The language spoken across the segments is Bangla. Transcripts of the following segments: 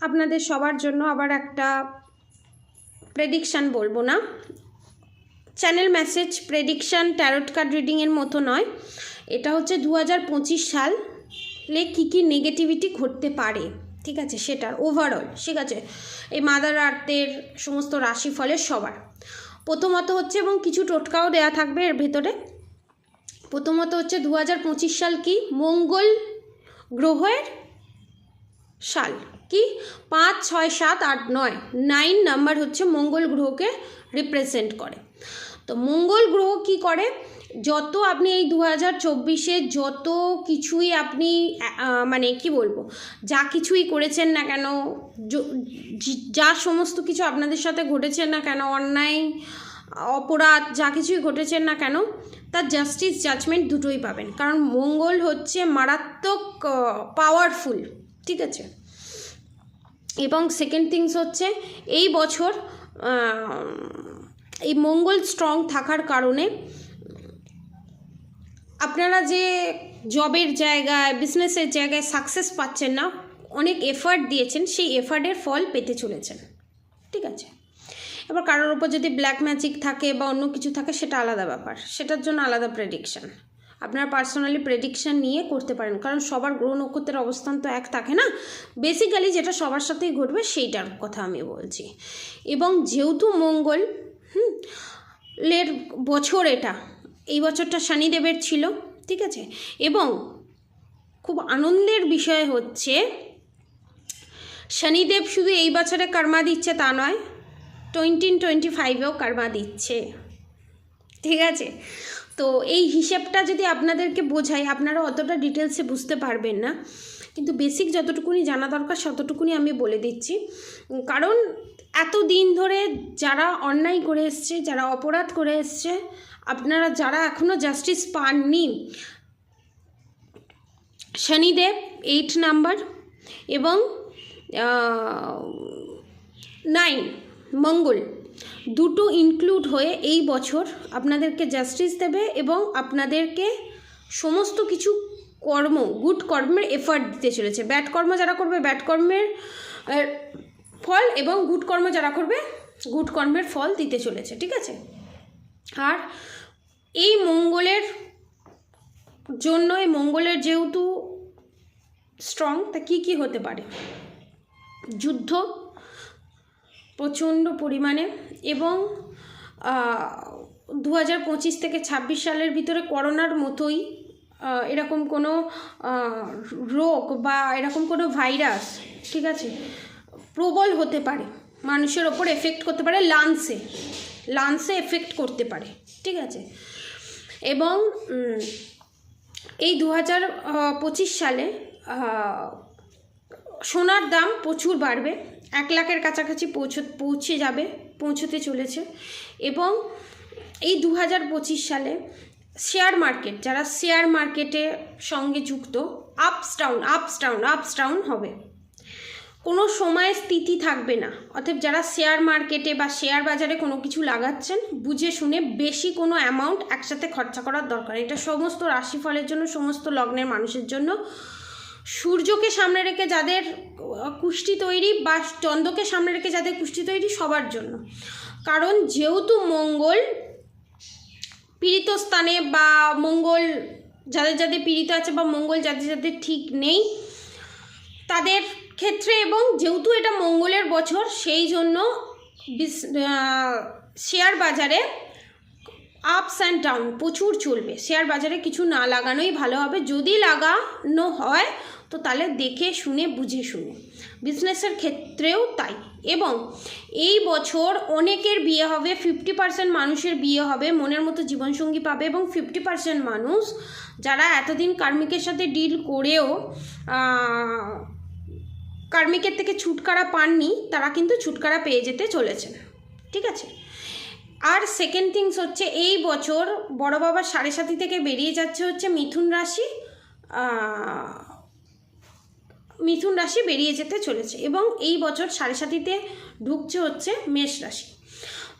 আপনাদের সবার জন্য আবার একটা প্রেডিকশান বলবো না, channel message prediction tarot card রিডিংয়ের মতো নয়। এটা হচ্ছে 2025 সালে কী কী নেগেটিভিটি ঘটতে পারে, ঠিক আছে, সেটার ওভারঅল, ঠিক আছে, এই মাদার আর্থের সমস্ত রাশিফলের সবার। প্রথমত হচ্ছে, এবং কিছু টোটকাও দেয়া থাকবে এর ভেতরে। প্রথমত হচ্ছে 2025 সাল কি মঙ্গল গ্রহের সাল, কি 5, 6, 7, 8, 9 9 নাম্বার হচ্ছে মঙ্গল গ্রহকে রিপ্রেজেন্ট করে। তো মঙ্গল গ্রহ কি করে, যত আপনি এই 2024-এ যত কিছুই আপনি মানে কি বলবো, যা কিছুই করেছেন না কেন, যা সমস্ত কিছু আপনাদের সাথে ঘটেছে না কেন, অন্যায় অপরাধ যা কিছুই ঘটেছেন না কেন, তার জাস্টিস জাজমেন্ট দুটোই পাবেন, কারণ মঙ্গল হচ্ছে মারাত্মক পাওয়ারফুল, ঠিক আছে। এবং সেকেন্ড থিংস হচ্ছে এই বছর এই মঙ্গল স্ট্রং থাকার কারণে আপনারা যে জবের জায়গায় বিজনেসের জায়গায় সাকসেস পাচ্ছেন না, অনেক এফার্ট দিয়েছেন, সেই এফার্টের ফল পেতে চলেছেন, ঠিক আছে। এবার কারোর ওপর যদি ব্ল্যাক ম্যাজিক থাকে বা অন্য কিছু থাকে সেটা আলাদা ব্যাপার, সেটার জন্য আলাদা প্রেডিকশান আপনারা পার্সোনালি প্রেডিকশান নিয়ে করতে পারেন, কারণ সবার গ্রহ নক্ষত্রের অবস্থান তো এক থাকে না। বেসিক্যালি যেটা সবার সাথেই ঘটবে সেইটার কথা আমি বলছি। এবং যেহেতু মঙ্গল এর বছর, এটা এই বছরটা শনিদেবের ছিল, ঠিক আছে। এবং খুব আনন্দের বিষয় হচ্ছে শনিদেব শুধু এই বছরে কর্মা দিচ্ছে তা নয়, 2025-এও কর্মা দিচ্ছে, ঠিক আছে। তো এই হিসেবটা যদি আপনাদেরকে বোঝাই, আপনারা অতটা ডিটেলসে বুঝতে পারবেন না, কিন্তু বেসিক যতটুকুনি জানা দরকার ততটুকুনি আমি বলে দিচ্ছি। কারণ এত দিন ধরে যারা অন্যায় করে এসছে, যারা অপরাধ করে এসছে, আপনারা যারা এখনও জাস্টিস পাননি, শনিদেব 8 নাম্বার এবং 9 মঙ্গল দুটো ইনক্লুড হয়ে এই বছর আপনাদেরকে জাস্টিস দেবে এবং আপনাদেরকে সমস্ত কিছু কর্ম, গুড কর্মের এফার্ট দিতে চলেছে। ব্যাড কর্ম যারা করবে ব্যাড কর্মের ফল, এবং গুড কর্ম যারা করবে গুড কর্মের ফল দিতে চলেছে, ঠিক আছে। আর এই মঙ্গলের জন্য, এই মঙ্গলের যেহেতু স্ট্রং, তা কী কী হতে পারে, যুদ্ধ প্রচণ্ড পরিমাণে, এবং 2025 থেকে 26 সালের ভিতরে করোনার মতোই এরকম কোনো রোগ বা এরকম কোনো ভাইরাস, ঠিক আছে, প্রবল হতে পারে, মানুষের ওপর এফেক্ট করতে পারে, লাংসে এফেক্ট করতে পারে, ঠিক আছে। এবং এই 2025 সালে সোনার দাম প্রচুর বাড়বে, 1 লাখের কাছাকাছি পৌঁছতে চলেছে। এবং এই 2025 সালে শেয়ার মার্কেট, যারা শেয়ার মার্কেটের সঙ্গে যুক্ত, আপস ডাউন হবে, কোনো সময় স্থিতি থাকবে না। অতএব যারা শেয়ার মার্কেটে বা শেয়ার বাজারে কোনো কিছু লাগাচ্ছেন, বুঝে শুনে বেশি কোনো অ্যামাউন্ট একসাথে খরচা করার দরকার। এটা সমস্ত রাশিফলের জন্য, সমস্ত লগ্নের মানুষের জন্য, সূর্যকে সামনে রেখে যাদের কুষ্টি তৈরি বা চন্দ্রকে সামনে রেখে যাদের কুষ্টি তৈরি, সবার জন্য। কারণ যেহেতু মঙ্গল পীড়িত স্থানে, বা মঙ্গল যাদের যাদের পীড়িত আছে, বা মঙ্গল যাদের যাদের ঠিক নেই তাদের ক্ষেত্রে, এবং যেহেতু এটা মঙ্গলের বছর, সেই জন্য শেয়ার বাজারে আপস অ্যান্ড ডাউন প্রচুর চলবে। শেয়ার বাজারে কিছু না লাগানোই ভালো হবে, যদি লাগানো হয় তো তাহলে দেখে শুনে বুঝে শুনে। বিজনেসের ক্ষেত্রেও তাই। এবং এই বছর অনেকের বিয়ে হবে, 50% মানুষের বিয়ে হবে, মনের মতো জীবনসঙ্গী পাবে, এবং 50% মানুষ যারা এতদিন কার্মিকের সাথে ডিল করেও কার্মিকের থেকে ছুটকারা পাননি, তারা কিন্তু ছুটকারা পেয়ে যেতে চলেছেন, ঠিক আছে। আর সেকেন্ড থিংস হচ্ছে, এই বছর বড় বাবার 7.5 থেকে বেরিয়ে যাচ্ছে হচ্ছে মিথুন রাশি বেরিয়ে যেতে চলেছে, এবং এই বছর 7.5-তে ঢুকছে হচ্ছে মেষ রাশি।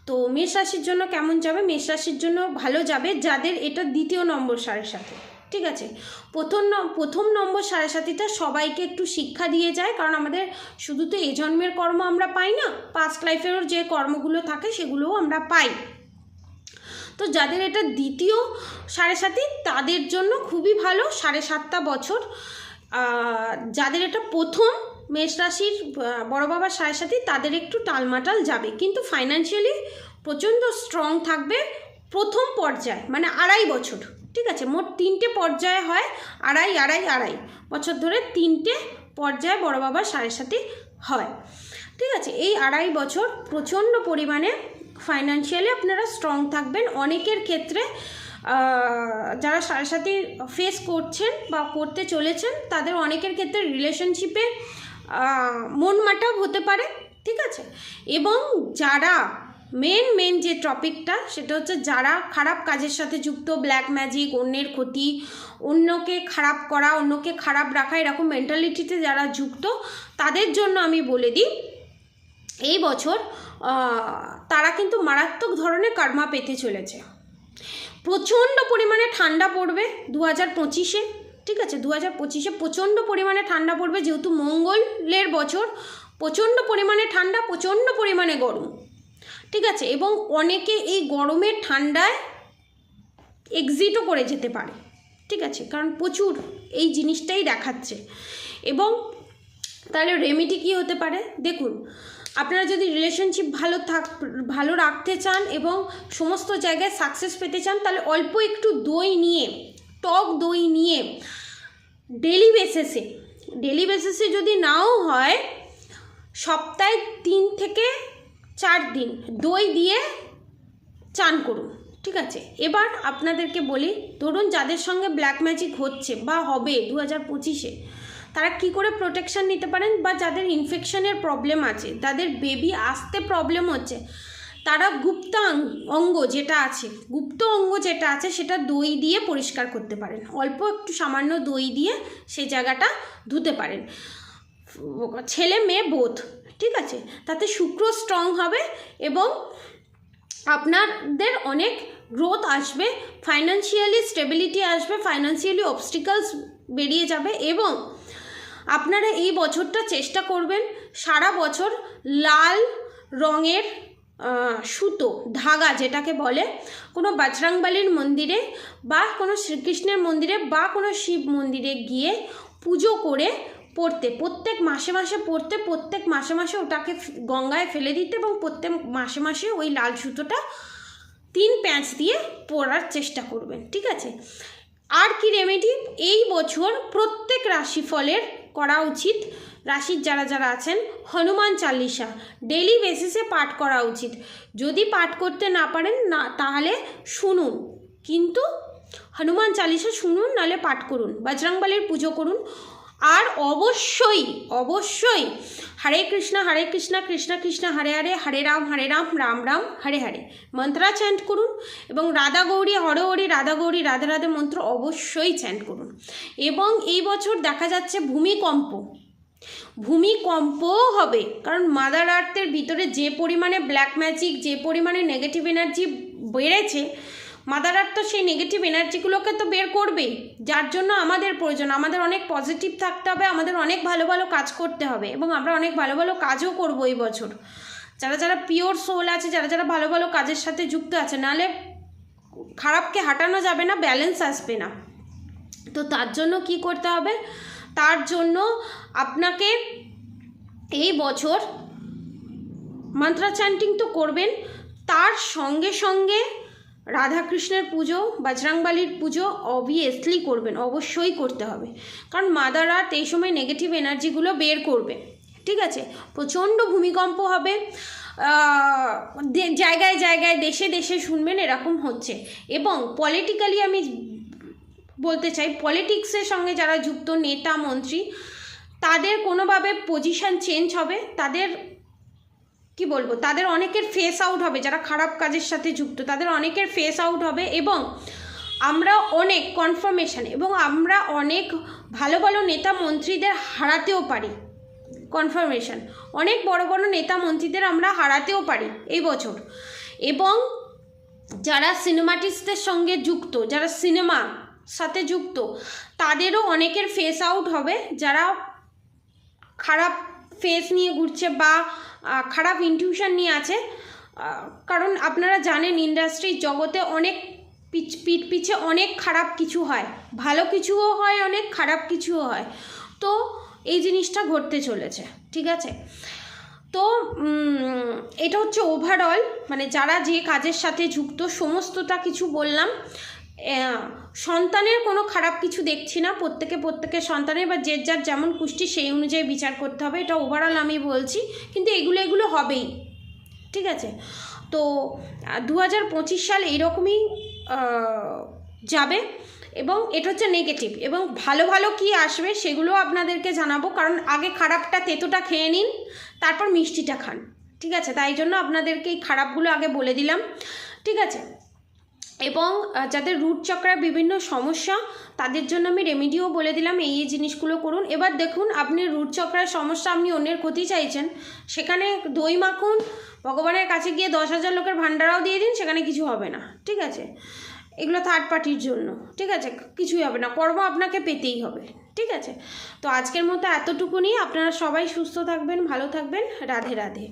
তো মেষ রাশির জন্য কেমন যাবে? মেষ রাশির জন্য ভালো যাবে যাদের এটা 2য় নম্বর 7.5, ঠিক আছে। প্রথম নম্বর সাড়ে সাতিটা সবাইকে একটু শিক্ষা দিয়ে যায়, কারণ আমাদের শুধু তো এ জন্মের কর্ম আমরা পাই না, পাস্ট লাইফেরও যে কর্মগুলো থাকে সেগুলোও আমরা পাই। তো যাদের এটা দ্বিতীয় সাড়ে সাতি তাদের জন্য খুবই ভালো 7.5টা বছর। যাদের এটা প্রথম মেষ রাশির বড় বাবার সাড়ে সাতি তাদের একটু টালমাটাল যাবে, কিন্তু ফাইন্যান্সিয়ালি প্রচণ্ড স্ট্রং থাকবে প্রথম পর্যায়ে, মানে 2.5 বছর। ঠিক আছে, মোট 3টে পর্যায়ে হয়, 2.5 বছর ধরে 3টে পর্যায়ে বড় বাবার সাড়ে সাতি হয়। ঠিক আছে, এই 2.5 বছর প্রচণ্ড পরিমাণে ফাইন্যান্সিয়ালি আপনারা স্ট্রং থাকবেন। অনেকের ক্ষেত্রে যারা সাড়ে সাতি ফেস করছেন বা করতে চলেছেন তাদের অনেকের ক্ষেত্রে রিলেশনশিপে মন মাটাও হতে পারে। ঠিক আছে, এবং যারা মেন যে টপিকটা সেটা হচ্ছে যারা খারাপ কাজের সাথে যুক্ত, ব্ল্যাক ম্যাজিক, অন্যের ক্ষতি, অন্যকে খারাপ করা, অন্যকে খারাপ রাখা, এরকম মেন্টালিটিতে যারা যুক্ত তাদের জন্য আমি বলে দিই এই বছর তারা কিন্তু মারাত্মক ধরনের কর্মা পেতে চলেছে। প্রচণ্ড পরিমাণে ঠান্ডা পড়বে 2025-এ। ঠিক আছে, 2025-এ প্রচণ্ড পরিমাণে ঠান্ডা পড়বে, যেহেতু মঙ্গলের বছর। প্রচণ্ড পরিমাণে ঠান্ডা, প্রচণ্ড পরিমাণে গরম। ঠিক আছে, এবং অনেকে এই গরমের ঠান্ডায় এক্সিটও করে যেতে পারে। ঠিক আছে, কারণ প্রচুর এই জিনিসটাই দেখাচ্ছে। এবং তাহলে রেমেডি কী হতে পারে দেখুন, আপনারা যদি রিলেশনশিপ ভালো রাখতে চান এবং সমস্ত জায়গায় সাকসেস পেতে চান, তাহলে অল্প একটু দই নিয়ে, টক দই নিয়ে ডেলি বেসিসে যদি নাও হয়, সপ্তাহে 3 থেকে 4 দিন দই দিয়ে চান করুন। ঠিক আছে, এবার আপনাদেরকে বলি, ধরুন যাদের সঙ্গে ব্ল্যাক ম্যাজিক হচ্ছে বা হবে 2025-এ, তারা কি করে প্রোটেকশন নিতে পারেন, বা যাদের ইনফেকশনের প্রবলেম আছে, যাদের বেবি আসতে প্রবলেম হচ্ছে, তারা গুপ্ত অঙ্গ যেটা আছে সেটা দই দিয়ে পরিষ্কার করতে পারেন। অল্প একটু সামান্য দই দিয়ে সেই জায়গাটা ধুতে পারেন, ছেলে মেয়ে বোথ। ঠিক আছে, তাতে শুক্র স্ট্রং হবে এবং আপনাদের অনেক গ্রোথ আসবে, ফাইন্যান্সিয়ালি স্টেবিলিটি আসবে, ফাইন্যান্সিয়ালি অবস্টিকলস বেরিয়ে যাবে। এবং আপনারা এই বছরটা চেষ্টা করবেন সারা বছর লাল রঙের সুতো, ধাগা যেটাকে বলে, কোনো বজরংবলীর মন্দিরে বা কোনো শ্রীকৃষ্ণের মন্দিরে বা কোনো শিব মন্দিরে গিয়ে পুজো করে পড়তে, প্রত্যেক মাসে পড়তে, প্রত্যেক মাসে ওটাকে গঙ্গায় ফেলে দিতে এবং প্রত্যেক মাসে ওই লাল সুতোটা 3 প্যাঁচ দিয়ে পরার চেষ্টা করবেন। ঠিক আছে, আর কি রেমেডি এই বছর প্রত্যেক রাশিফলের করা উচিত, রাশির যারা আছেন হনুমান চালিসা ডেইলি বেসিসে পাঠ করা উচিত। যদি পাঠ করতে না পারেন না তাহলে শুনুন, কিন্তু হনুমান চালিসা শুনুন, নাহলে পাঠ করুন, বজরংবলীর পুজো করুন। আর অবশ্যই হরে কৃষ্ণ কৃষ্ণ কৃষ্ণ হরে হরে, হরে রাম রাম রাম হরে হরে মন্ত্রা চ্যান্ট করুন, এবং রাধা গৌরী হরে হরি, রাধা গৌরী রাধে রাধে মন্ত্র অবশ্যই চ্যান্ট করুন। এবং এই বছর দেখা যাচ্ছে ভূমিকম্পও হবে, কারণ মাদার আর্থের ভিতরে যে পরিমাণে ব্ল্যাক ম্যাজিক, যে পরিমাণে নেগেটিভ এনার্জি বেড়েছে, মাদার আর্থ তো সেই নেগেটিভ এনার্জিগুলোকে তো বের করবেই, যার জন্য আমাদের প্রয়োজন, আমাদের অনেক পজিটিভ থাকতে হবে, আমাদের অনেক ভালো কাজ করতে হবে, এবং আমরা অনেক ভালো কাজও করব এই বছর। যারা পিওর সোল আছে, যারা ভালো কাজের সাথে যুক্ত আছে, নাহলে খারাপকে হাঁটানো যাবে না, ব্যালেন্স আসবে না। তো তার জন্য কি করতে হবে, তার জন্য আপনাকে এই বছর মন্ত্র চ্যান্টিং তো করবেন, তার সঙ্গে রাধাকৃষ্ণের পুজো, বজরংবলীর পুজো অবভিয়াসলি করবেন, অবশ্যই করতে হবে, কারণ মাদার আর্থ এই সময় নেগেটিভ এনার্জিগুলো বের করবে। ঠিক আছে, প্রচণ্ড ভূমিকম্প হবে, জায়গায় দেশে শুনবেন এরকম হচ্ছে। এবং পলিটিক্যালি আমি বলতে চাই, পলিটিক্সের সঙ্গে যারা যুক্ত নেতা মন্ত্রী, তাদের কোনোভাবে পজিশন চেঞ্জ হবে, তাদের অনেকের ফেস আউট হবে, যারা খারাপ কাজের সাথে যুক্ত তাদের অনেকের ফেস আউট হবে। এবং আমরা অনেক কনফার্মেশন এবং আমরা অনেক ভালো নেতা মন্ত্রীদের হারাতেও পারি, কনফার্মেশন অনেক বড় নেতা মন্ত্রীদের আমরা হারাতেও পারি এই বছর। এবং যারা সিনেমাটিস্টদের সঙ্গে যুক্ত, যারা সিনেমা সাথে যুক্ত তাদেরও অনেকের ফেস আউট হবে, যারা খারাপ ফেস নিয়ে ঘুরছে বা খারাপ ইনটিউশন নিয়ে আছে। কারণ আপনারা জানেন ইন্ডাস্ট্রির জগতে অনেক পিঠ পিছে অনেক খারাপ কিছু হয়, ভালো কিছুও হয়, অনেক খারাপ কিছুও হয়। তো এই জিনিসটা ঘটতে চলেছে, ঠিক আছে? তো এটা হচ্ছে ওভারঅল, মানে যারা যে কাজের সাথে যুক্ত সমস্তটা কিছু বললাম। সন্তানের কোনো খারাপ কিছু দেখছি না, প্রত্যেকের সন্তানের বা যে যার যেমন কুষ্টি সেই অনুযায়ী বিচার করতে হবে, এটা ওভারঅল আমি বলছি। কিন্তু এগুলো হবেই, ঠিক আছে? তো 2025 সাল এইরকমই যাবে, এবং এটা হচ্ছে নেগেটিভ। এবং ভালো ভালো কি আসবে সেগুলো আপনাদেরকে জানাবো, কারণ আগে খারাপটা তেতোটা খেয়ে নিন, তারপর মিষ্টিটা খান, ঠিক আছে? তাই জন্য আপনাদেরকে এই খারাপগুলো আগে বলে দিলাম, ঠিক আছে? এবং যাদের রুট চক্রের বিভিন্ন সমস্যা তাদের জন্য আমি রেমেডিও বলে দিলাম, এই জিনিসগুলো করুন। এবার দেখুন, আপনি রুট চক্রের সমস্যা, আপনি অন্যের ক্ষতি চাইছেন, সেখানে দই মাখুন, ভগবানের কাছে গিয়ে 10,000 লোকের ভান্ডারাও দিয়ে দিন, সেখানে কিছু হবে না, ঠিক আছে? এগুলো থার্ড পার্টির জন্য, ঠিক আছে? কিছুই হবে না, কর্ম আপনাকে পেতেই হবে, ঠিক আছে? তো আজকের মতো এতটুকুনি। আপনারা সবাই সুস্থ থাকবেন, ভালো থাকবেন। রাধে রাধে।